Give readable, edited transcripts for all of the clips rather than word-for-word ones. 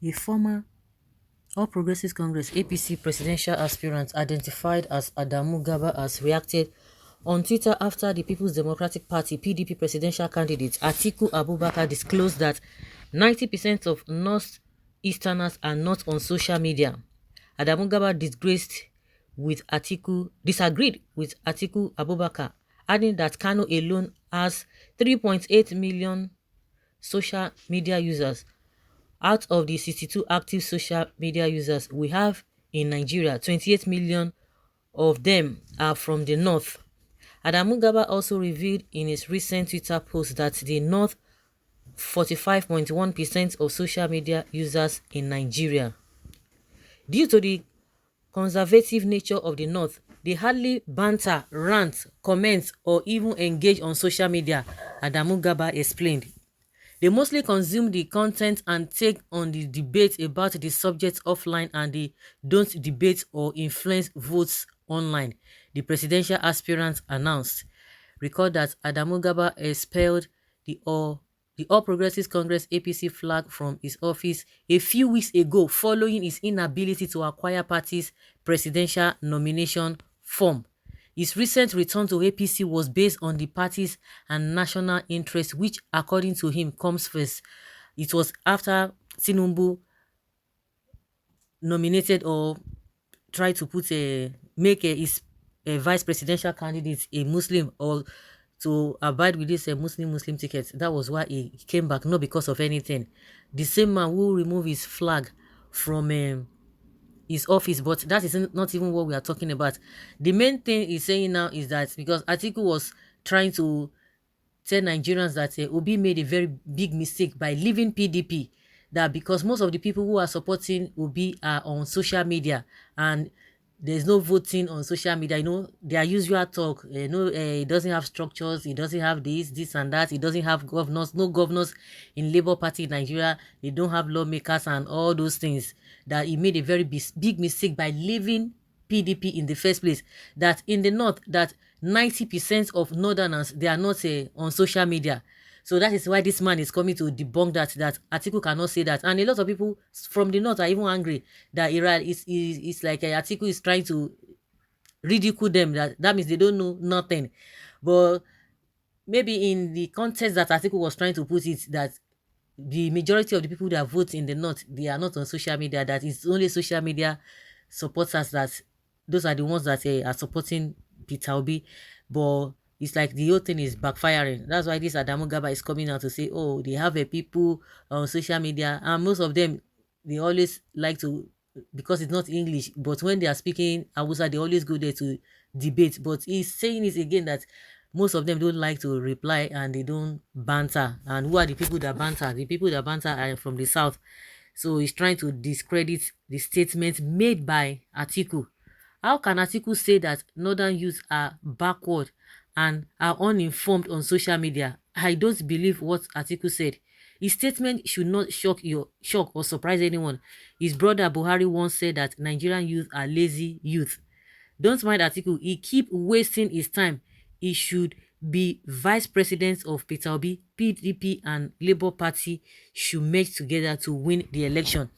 A former All Progressives Congress APC presidential aspirant identified as Adamu Garba has reacted on Twitter after the People's Democratic Party (PDP) presidential candidate Atiku Abubakar disclosed that 90% of North-Easterners are not on social media. Adamu Garba disagreed with Atiku Abubakar, adding that Kano alone has 3.8 million social media users. Out of the 62 active social media users we have in Nigeria, 28 million of them are from the north. Adamu Garba also revealed in his recent Twitter post that the north 45.1% of social media users in Nigeria. Due to the conservative nature of the north, they hardly banter, rant, comment, or even engage on social media, Adamu Garba explained. They mostly consume the content and take on the debate about the subject offline, and they don't debate or influence votes online, the presidential aspirant announced. Recall that Adamu Garba expelled the All Progressives Congress APC flag from his office a few weeks ago following his inability to acquire party's presidential nomination form. His recent return to APC was based on the party's and national interest, which, according to him, comes first. It was after Tinubu nominated or tried to make his vice presidential candidate a Muslim, or to abide with this Muslim ticket. That was why he came back, not because of anything. The same man who removed his flag from his office, but that is not even what we are talking about. The main thing he's saying now is that because Atiku was trying to tell Nigerians that Obi made a very big mistake by leaving PDP, that because most of the people who are supporting Obi are on social media and there's no voting on social media. You know, their usual talk, it doesn't have structures, it doesn't have this and that, it doesn't have governors, no governors in Labour Party in Nigeria, they don't have lawmakers and all those things, that he made a very big mistake by leaving PDP in the first place. That in the north, that 90% of northerners, they are not on social media. So that is why this man is coming to debunk that Atiku cannot say that. And a lot of people from the north are even angry that Iran is like Atiku is trying to ridicule them. That means they don't know nothing. But maybe in the context that Atiku was trying to put it, that the majority of the people that vote in the north, they are not on social media, that it's only social media supporters, that those are the ones that are supporting Peter Obi. But it's like the whole thing is backfiring. That's why this Adamu Garba is coming out to say, oh, they have a people on social media, and most of them, they always like to, because it's not English, but when they are speaking Hausa, they always go there to debate. But he's saying it again that most of them don't like to reply and they don't banter. And who are the people that banter? The people that banter are from the south. So he's trying to discredit the statement made by Atiku. How can Atiku say that northern youth are backward and are uninformed on social media? I don't believe what Atiku said. His statement should not shock or surprise anyone. His brother Buhari once said that Nigerian youth are lazy youth. Don't mind Atiku. He keep wasting his time. He should be vice president of Peter Obi. PDP and Labour Party should merge together to win the election.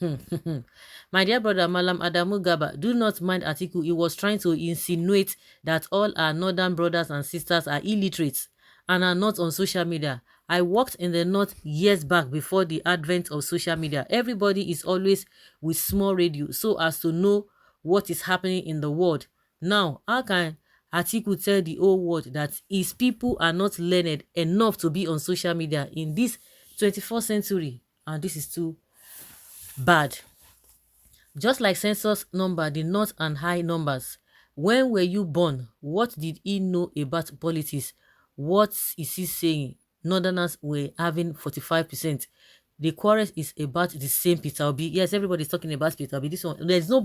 My dear brother Malam Adamu Garba, do not mind Atiku. He was trying to insinuate that all our northern brothers and sisters are illiterate and are not on social media. I worked in the north years back before the advent of social media. Everybody is always with small radio so as to know what is happening in the world. Now, how can Atiku tell the whole world that his people are not learned enough to be on social media in this 21st century? And this is too bad. Just like census number, the north and high numbers. When were you born? What did he know about politics? What is he saying? Northerners were having 45%. The quarrel is about the same Peter Obi. Yes, everybody's talking about Peter Obi. This one, there's no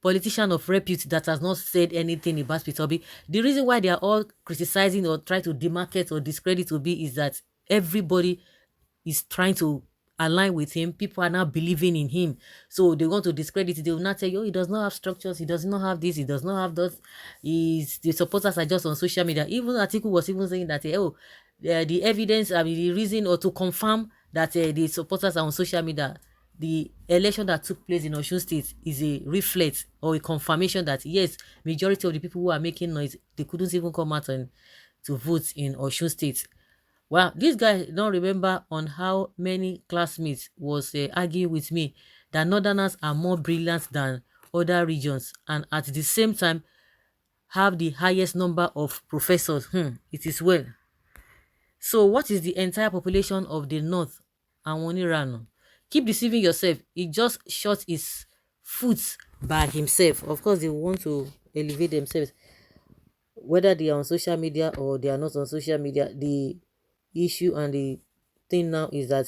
politician of repute that has not said anything about Peter Obi. The reason why they are all criticizing or try to demarcate or discredit Obi is that everybody is trying to align with him. People are now believing in him, so they want to discredit it. They will not tell you, oh, he does not have structures, he does not have this, he does not have those. The supporters are just on social media. Even Atiku was even saying that the evidence, the reason, or to confirm that the supporters are on social media. The election that took place in Osun State is a reflex or a confirmation that yes, majority of the people who are making noise, they couldn't even come out and to vote in Osun State. Well, this guy don't remember on how many classmates was arguing with me that Northerners are more brilliant than other regions and at the same time have the highest number of professors. It is well. So what is the entire population of the North? And Rano. Keep deceiving yourself. He just shot his foot by himself. Of course, they want to elevate themselves. Whether they are on social media or they are not on social media, the issue and the thing now is that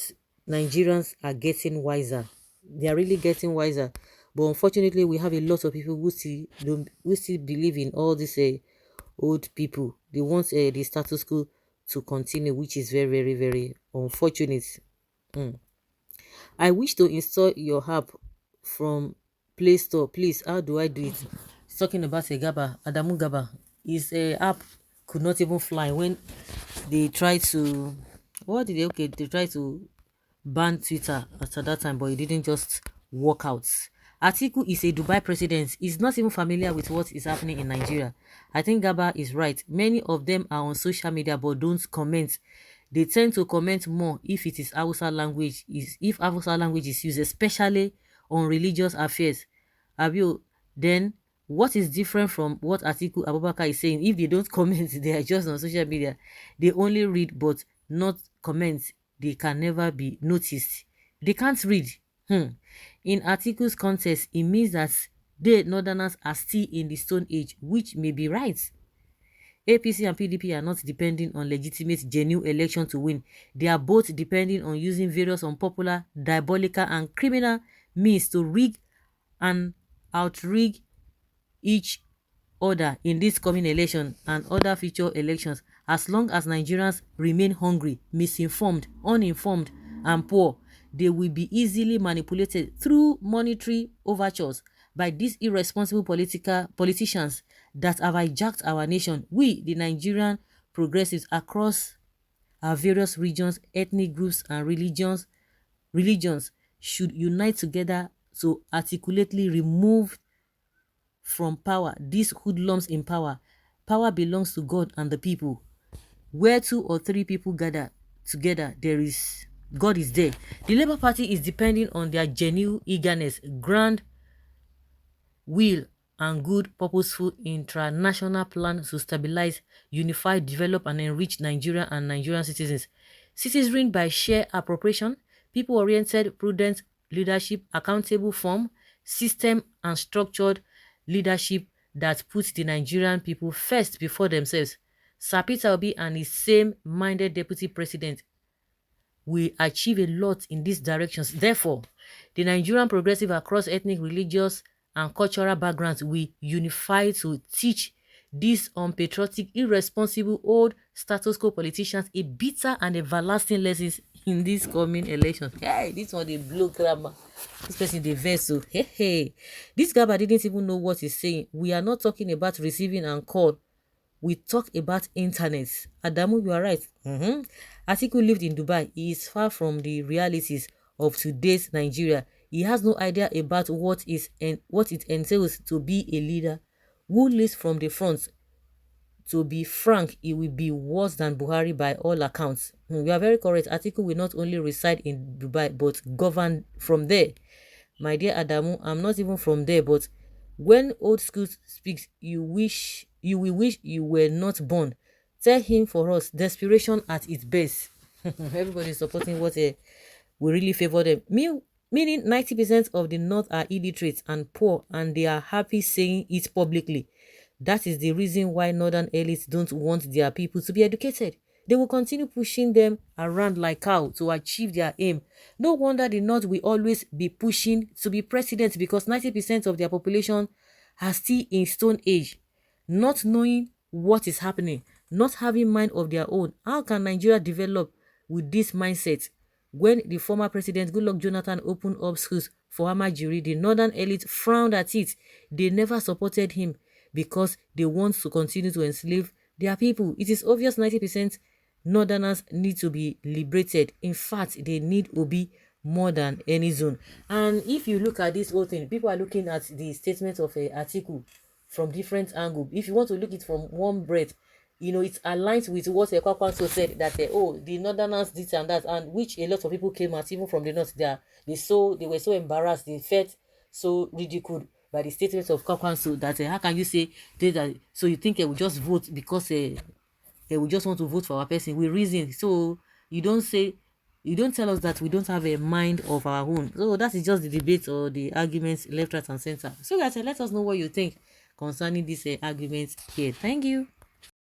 Nigerians are getting wiser. They are really getting wiser. But unfortunately, we have a lot of people who still believe in all these old people. They want the status quo to continue, which is very, very, very unfortunate. Mm. I wish to install your app from Play Store. Please, how do I do it? It's talking about a Garba, Adamu Garba. His app could not even fly when they tried to, what did they, okay, they tried to ban Twitter at that time, but it didn't just work out. Atiku is a Dubai president. He's not even familiar with what is happening in Nigeria. I think Garba is right. Many of them are on social media but don't comment. They tend to comment more if it is Hausa language, if Hausa language is used, especially on religious affairs. Abio, then what is different from what Atiku Abubakar is saying? If they don't comment, they are just on social media. They only read but not comment. They can never be noticed. They can't read. In Atiku's context, it means that the Northerners are still in the Stone Age, which may be right. APC and PDP are not depending on legitimate, genuine election to win. They are both depending on using various unpopular, diabolical, and criminal means to rig and outrig each other in this coming election and other future elections. As long as Nigerians remain hungry, misinformed, uninformed, and poor, they will be easily manipulated through monetary overtures by these irresponsible politicians that have hijacked our nation. We, the Nigerian progressives across our various regions, ethnic groups, and religions should unite together to articulately remove from power these hoodlums in power. Power belongs to God and the people. Where two or three people gather together, God is there. The Labour Party is depending on their genuine eagerness, grand will, and good purposeful international plan to stabilize, unify, develop, and enrich Nigeria and Nigerian citizens. Citizenry by share appropriation, people-oriented, prudent leadership, accountable form, system, and structured leadership that puts the Nigerian people first before themselves. Sir Peter Obi and his same-minded deputy president will achieve a lot in these directions. Therefore, the Nigerian progressive across ethnic, religious, and cultural backgrounds will unify to teach these unpatriotic, irresponsible, old status quo politicians a bitter and everlasting lessons in these coming elections. Hey, this one they blow grammar. This person they verse so hey. This Garba didn't even know what he's saying. We are not talking about receiving and call. We talk about internet. Adamu, you are right. Atiku lived in Dubai. He is far from the realities of today's Nigeria. He has no idea about what it entails to be a leader who leads from the front. To be frank, it will be worse than Buhari by all accounts. You are very correct. Atiku will not only reside in Dubai but govern from there. My dear Adamu, I'm not even from there, but when old school speaks, you will wish you were not born. Tell him for us, desperation at its best. Everybody is supporting what will really favor them. Meaning 90% of the North are illiterate and poor, and they are happy saying it publicly. That is the reason why Northern elites don't want their people to be educated. They will continue pushing them around like cow to achieve their aim. No wonder the North will always be pushing to be president because 90% of their population are still in Stone Age, not knowing what is happening, not having mind of their own. How can Nigeria develop with this mindset? When the former president Goodluck Jonathan opened up schools for Amajiri, the Northern elite frowned at it. They never supported him because they want to continue to enslave their people. It is obvious 90% Northerners need to be liberated. In fact, they need Obi more than any zone. And if you look at this whole thing, people are looking at the statement of Atiku from different angle. If you want to look it from one breath, it aligns with what Kwakwanso said, that oh, the Northerners this and that, and which a lot of people came at, even from the north. They were so embarrassed, they felt so ridiculed by the statements of Kwakwanso, that how can you say that? So you think we just vote because we just want to vote for our person? We reason. So you don't tell us that we don't have a mind of our own. So that is just the debate or the arguments left, right, and center. So guys, let us know what you think concerning this argument here. Thank you.